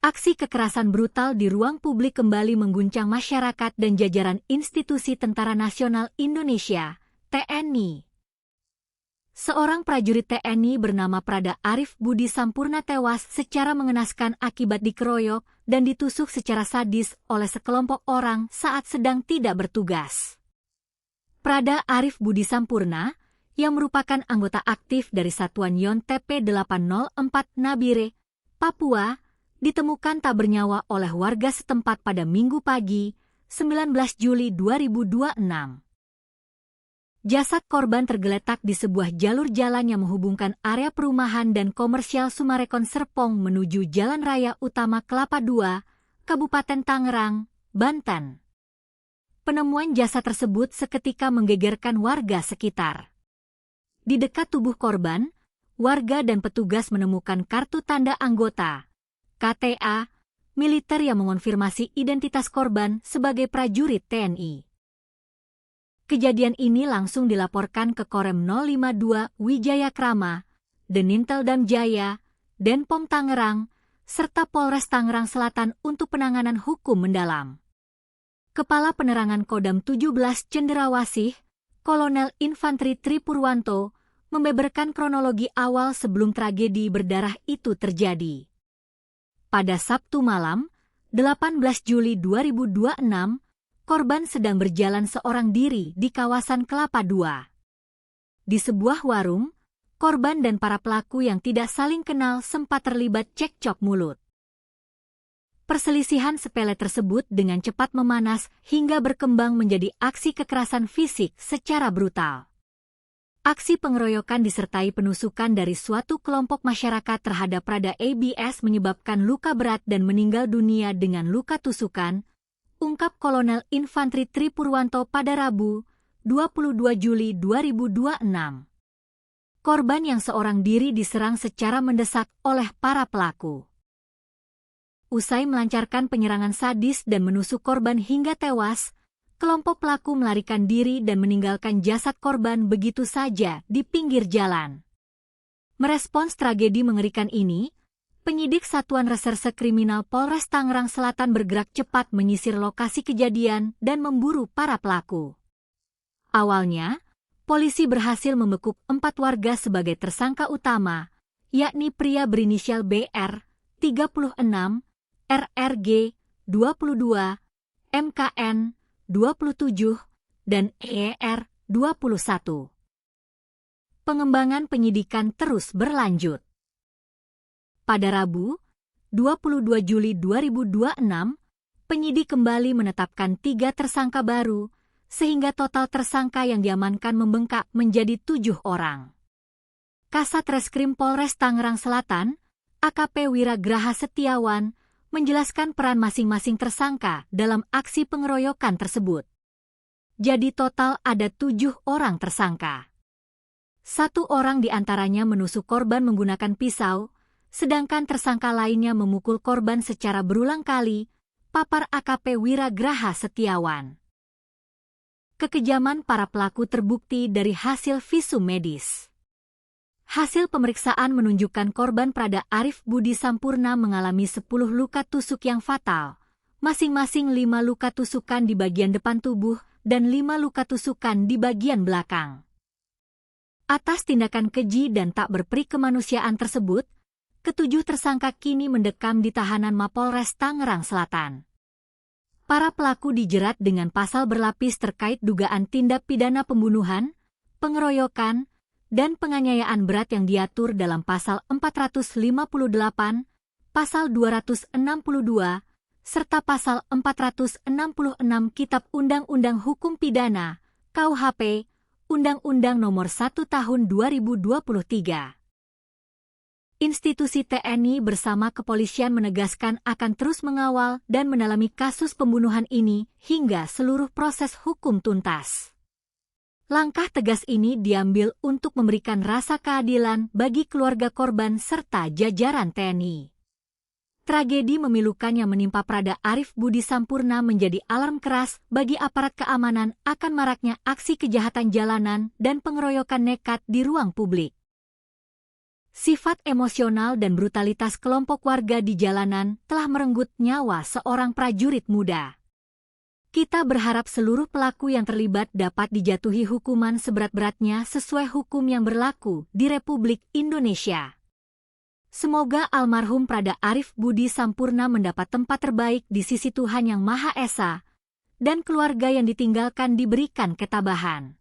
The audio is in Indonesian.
Aksi kekerasan brutal di ruang publik kembali mengguncang masyarakat dan jajaran institusi Tentara Nasional Indonesia, TNI. Seorang prajurit TNI bernama Prada Arif Budi Sampurna tewas secara mengenaskan akibat dikeroyok dan ditusuk secara sadis oleh sekelompok orang saat sedang tidak bertugas. Prada Arif Budi Sampurna, yang merupakan anggota aktif dari Satuan Yon TP804 Nabire, Papua, ditemukan tak bernyawa oleh warga setempat pada Minggu pagi, 19 Juli 2026. Jasad korban tergeletak di sebuah jalur jalan yang menghubungkan area perumahan dan komersial Sumarekon Serpong menuju Jalan Raya Utama Kelapa II, Kabupaten Tangerang, Banten. Penemuan jasad tersebut seketika menggegerkan warga sekitar. Di dekat tubuh korban, warga dan petugas menemukan kartu tanda anggota KTA militer yang mengonfirmasi identitas korban sebagai prajurit TNI. Kejadian ini langsung dilaporkan ke Korem 052 Wijaya Krama, Denintel Dam Jaya, Denpom Tangerang, serta Polres Tangerang Selatan untuk penanganan hukum mendalam. Kepala Penerangan Kodam 17 Cenderawasih, Kolonel Infantri Tri Purwanto, membeberkan kronologi awal sebelum tragedi berdarah itu terjadi. Pada Sabtu malam, 18 Juli 2026, korban sedang berjalan seorang diri di kawasan Kelapa II. Di sebuah warung, korban dan para pelaku yang tidak saling kenal sempat terlibat cekcok mulut. Perselisihan sepele tersebut dengan cepat memanas hingga berkembang menjadi aksi kekerasan fisik secara brutal. Aksi pengeroyokan disertai penusukan dari suatu kelompok masyarakat terhadap Prada ABS menyebabkan luka berat dan meninggal dunia dengan luka tusukan, ungkap Kolonel Infantri Tri Purwanto pada Rabu, 22 Juli 2026. Korban yang seorang diri diserang secara mendesak oleh para pelaku. Usai melancarkan penyerangan sadis dan menusuk korban hingga tewas, kelompok pelaku melarikan diri dan meninggalkan jasad korban begitu saja di pinggir jalan. Merespons tragedi mengerikan ini, penyidik Satuan Reserse Kriminal Polres Tangerang Selatan bergerak cepat menyisir lokasi kejadian dan memburu para pelaku. Awalnya, polisi berhasil membekuk 4 warga sebagai tersangka utama, yakni pria berinisial BR, 36, RRG, 22, MKN, 27, dan ER 21. Pengembangan penyidikan terus berlanjut. Pada Rabu, 22 Juli 2026, penyidik kembali menetapkan 3 tersangka baru, sehingga total tersangka yang diamankan membengkak menjadi 7 orang. Kasat Reskrim Polres Tangerang Selatan, AKP Wiragraha Setiawan, menjelaskan peran masing-masing tersangka dalam aksi pengeroyokan tersebut. Jadi total ada 7 orang tersangka. 1 orang diantaranya menusuk korban menggunakan pisau, sedangkan tersangka lainnya memukul korban secara berulang kali, papar AKP Wiragraha Setiawan. Kekejaman para pelaku terbukti dari hasil visum medis. Hasil pemeriksaan menunjukkan korban Prada Arif Budi Sampurna mengalami 10 luka tusuk yang fatal, masing-masing 5 luka tusukan di bagian depan tubuh dan 5 luka tusukan di bagian belakang. Atas tindakan keji dan tak berperi kemanusiaan tersebut, ke-7 tersangka kini mendekam di tahanan Mapolres Tangerang Selatan. Para pelaku dijerat dengan pasal berlapis terkait dugaan tindak pidana pembunuhan, pengeroyokan, dan penganiayaan berat yang diatur dalam Pasal 458, Pasal 262, serta Pasal 466 Kitab Undang-Undang Hukum Pidana, KUHP, Undang-Undang Nomor 1 Tahun 2023. Institusi TNI bersama kepolisian menegaskan akan terus mengawal dan mendalami kasus pembunuhan ini hingga seluruh proses hukum tuntas. Langkah tegas ini diambil untuk memberikan rasa keadilan bagi keluarga korban serta jajaran TNI. Tragedi memilukan yang menimpa Prada Arif Budi Sampurna menjadi alarm keras bagi aparat keamanan akan maraknya aksi kejahatan jalanan dan pengeroyokan nekat di ruang publik. Sifat emosional dan brutalitas kelompok warga di jalanan telah merenggut nyawa seorang prajurit muda. Kita berharap seluruh pelaku yang terlibat dapat dijatuhi hukuman seberat-beratnya sesuai hukum yang berlaku di Republik Indonesia. Semoga almarhum Prada Arif Budi Sampurna mendapat tempat terbaik di sisi Tuhan Yang Maha Esa, dan keluarga yang ditinggalkan diberikan ketabahan.